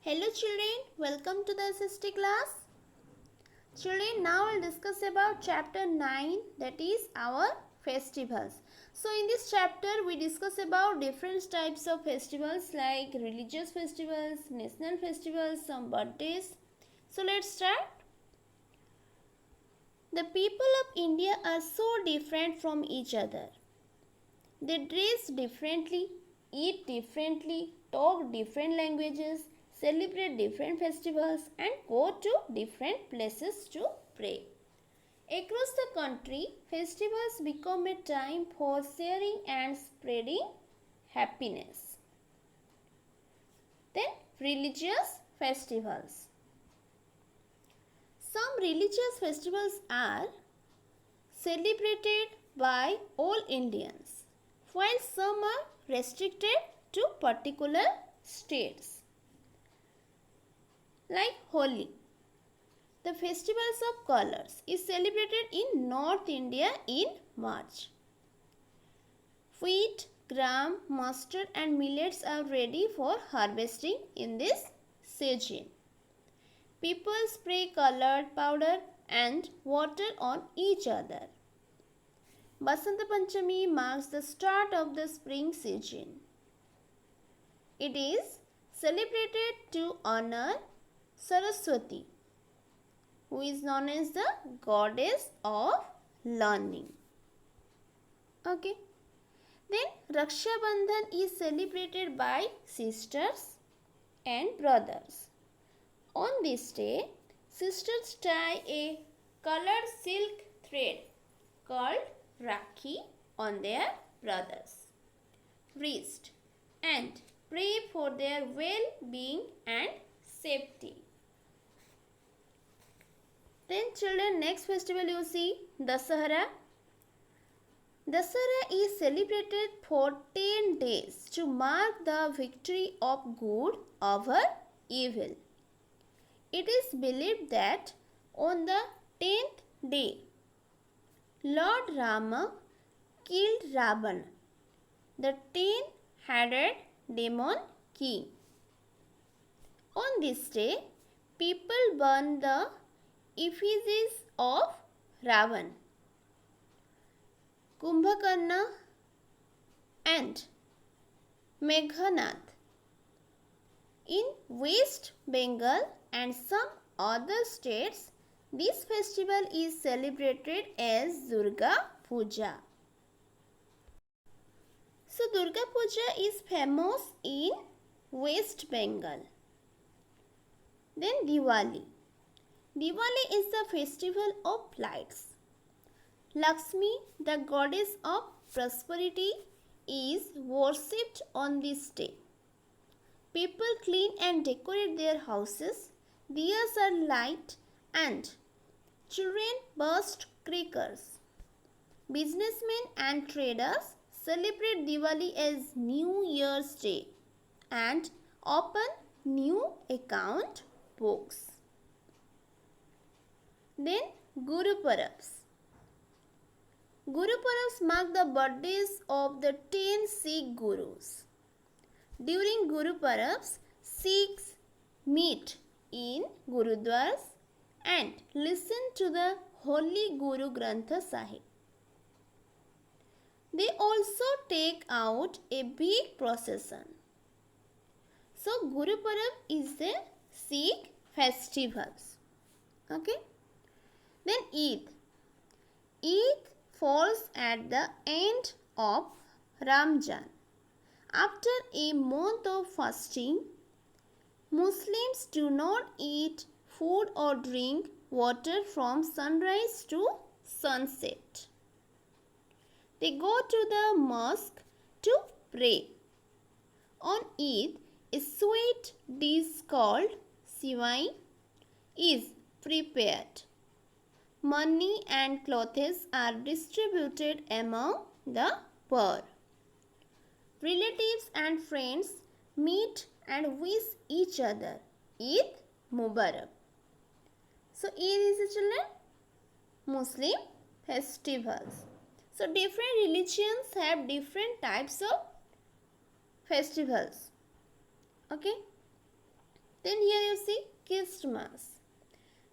Hello children, welcome to the SST class. Children, now we'll discuss about chapter 9, that is our festivals. So in this chapter we discuss about different types of festivals like religious festivals, national festivals, some birthdays. So let's start. The people of India are so different from each other. They dress differently, eat differently, talk different languages, celebrate different festivals, and go to different places to pray. Across the country, festivals become a time for sharing and spreading happiness. Then, religious festivals. Some religious festivals are celebrated by all Indians, while some are restricted to particular states. Like Holi, the festivals of colors, is celebrated in North India in March. Wheat, gram, mustard and millets are ready for harvesting in this season. People spray colored powder and water on each other. Basanta Panchami marks the start of the spring season. It is celebrated to honor Saraswati, who is known as the goddess of learning. Okay. Then Raksha Bandhan is celebrated by sisters and brothers. On this day, sisters tie a colored silk thread called Rakhi on their brothers' wrist and pray for their well-being and safety. Then children, next festival you see Dasahara. Dasahara is celebrated for 10 days to mark the victory of good over evil. It is believed that on the 10th day, Lord Rama killed Ravana, the 10-headed demon king. On this day, people burn the effigies of Ravan, Kumbhakarna and Meghanath. In West Bengal and some other states, this festival is celebrated as Durga Puja. So Durga Puja is famous in West Bengal. Then Diwali. Diwali is the festival of lights. Lakshmi, the goddess of prosperity, is worshipped on this day. People clean and decorate their houses, diyas are lit and children burst crackers. Businessmen and traders celebrate Diwali as New Year's Day and open new account books. Then Guru Parabs. Guru Parabs mark the birthdays of the 10 Sikh Gurus. During Guru Parabs, Sikhs meet in Gurudwaras and listen to the Holy Guru Granth Sahib. They also take out a big procession. So Guru Parab is the Sikh festivals. Okay. Then Eid. Eid falls at the end of Ramzan. After a month of fasting, Muslims do not eat food or drink water from sunrise to sunset. They go to the mosque to pray. On Eid, a sweet dish called Sivai is prepared. Money and clothes are distributed among the poor. Relatives and friends meet and wish each other Eid Mubarak. So Eid is a children Muslim festivals. So different religions have different types of festivals. Okay. Then Christmas.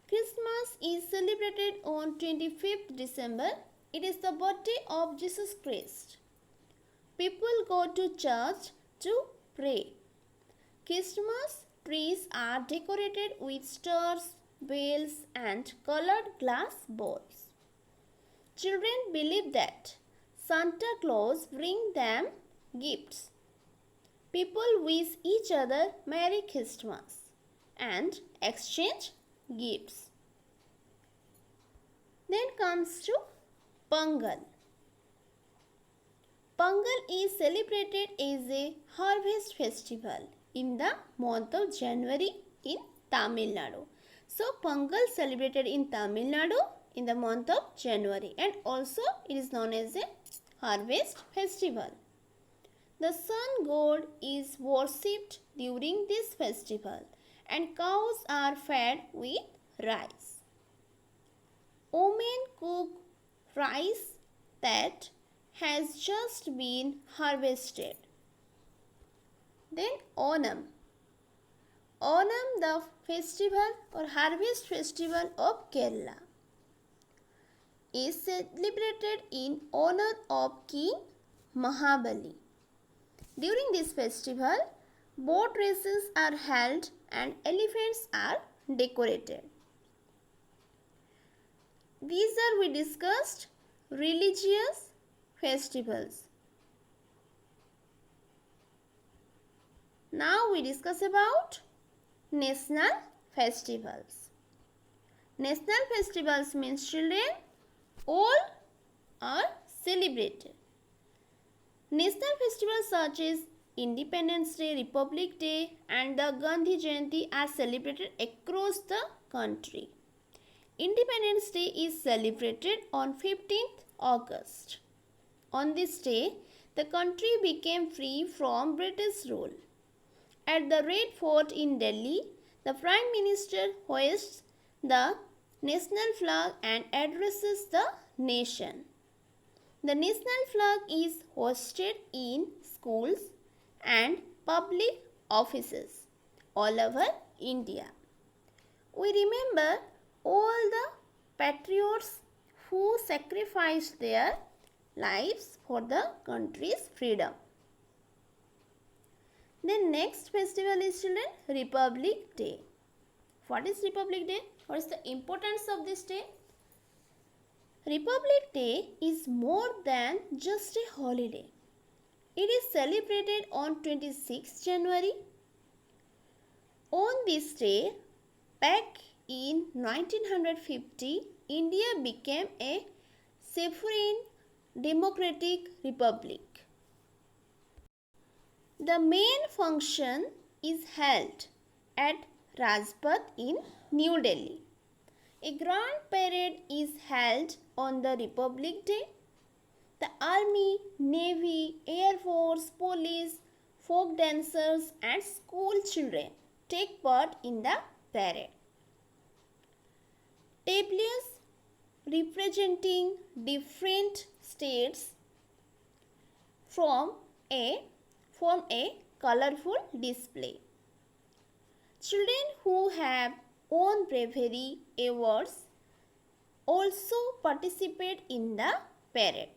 Christmas is celebrated on 25th December. It is the birthday of Jesus Christ. People go to church to pray. Christmas trees are decorated with stars, bells, and colored glass balls. Children believe that Santa Claus brings them gifts. People wish each other Merry Christmas and exchange gifts. Then comes to Pongal. Pongal is celebrated as a harvest festival in the month of January in Tamil Nadu. So Pongal celebrated in Tamil Nadu in the month of January, and also it is known as a harvest festival. The sun god is worshipped during this festival and cows are fed with rice. Women cook rice that has just been harvested. Then Onam. Onam, the festival or harvest festival of Kerala, is celebrated in honor of King Mahabali. During this festival, boat races are held and elephants are decorated. These are we discussed religious festivals. Now we discuss about national festivals. National festivals means children, all are celebrated. National festivals such as Independence Day, Republic Day and the Gandhi Jayanti are celebrated across the country. Independence Day is celebrated on 15th August. On this day, the country became free from British rule. At the Red Fort in Delhi, the Prime Minister hoists the national flag and addresses the nation. The national flag is hoisted in schools and public offices all over India. We remember all the patriots who sacrificed their lives for the country's freedom. Then next festival is children Republic Day. What is Republic Day? What is the importance of this day? Republic Day is more than just a holiday. It is celebrated on 26 January. On this day, back in 1950, India became a sovereign democratic republic. The main function is held at Rajpath in New Delhi. A grand parade is held on the Republic Day. The Army, Navy, Air Force, Police, folk dancers and school children take part in the parade. Tables representing different states form a colorful display. Children who have won bravery awards also participate in the parade.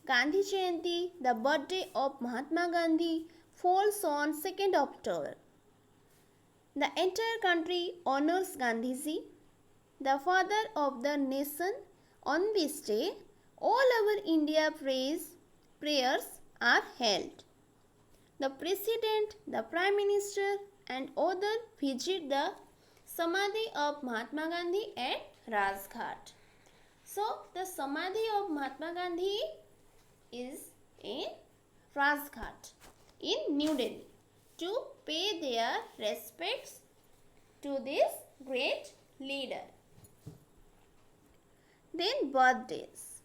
Gandhi Jayanti, the birthday of Mahatma Gandhi, falls on 2nd October. The entire country honors Gandhiji, the father of the nation. On this day, all over India prayers are held. The President, the Prime Minister and others visit the Samadhi of Mahatma Gandhi at Rajghat. So, the Samadhi of Mahatma Gandhi is in Rajghat in New Delhi to pay their respects to this great leader. Then birthdays.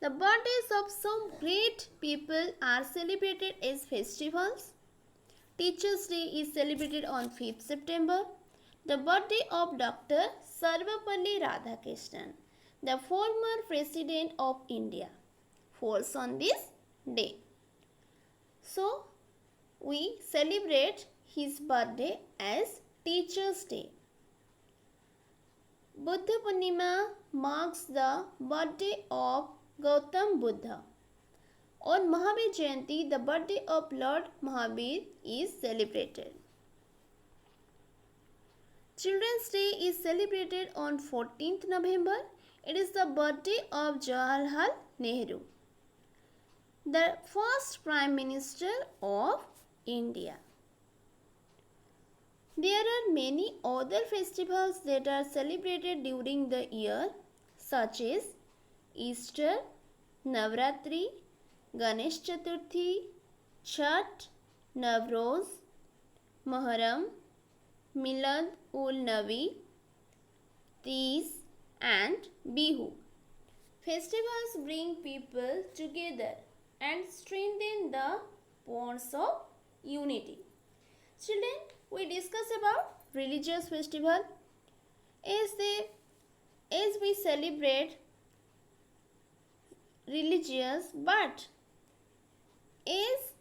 The birthdays of some great people are celebrated as festivals. Teachers' Day is celebrated on 5th September. The birthday of Dr. Sarvapalli Radhakrishnan, the former President of India, falls on this day. So, we celebrate his birthday as Teachers' Day. Buddha Purnima marks the birthday of Gautam Buddha. On Mahavir Jayanti, the birthday of Lord Mahavir is celebrated. Children's Day is celebrated on 14th November. It is the birthday of Jawaharlal Nehru, the first Prime Minister of India. There are many other festivals that are celebrated during the year, such as Easter, Navratri, Ganesh Chaturthi, Chhath, Navroz, Muharram, Milad ul Nabi, Teej and Bihu. Festivals bring people together and strengthen the bonds of unity. Children, we discuss about religious festival. As we celebrate religious, but as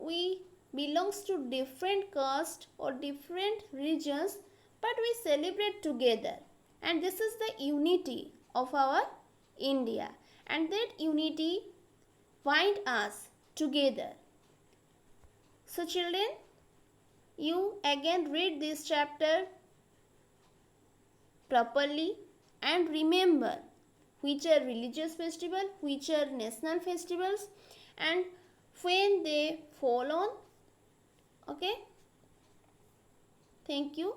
we belongs to different caste or different religions, but we celebrate together, and this is the unity of our India, and that unity bind us together. So children, you again read this chapter properly and remember which are religious festival, which are national festivals, and when they fall on. Okay, thank you.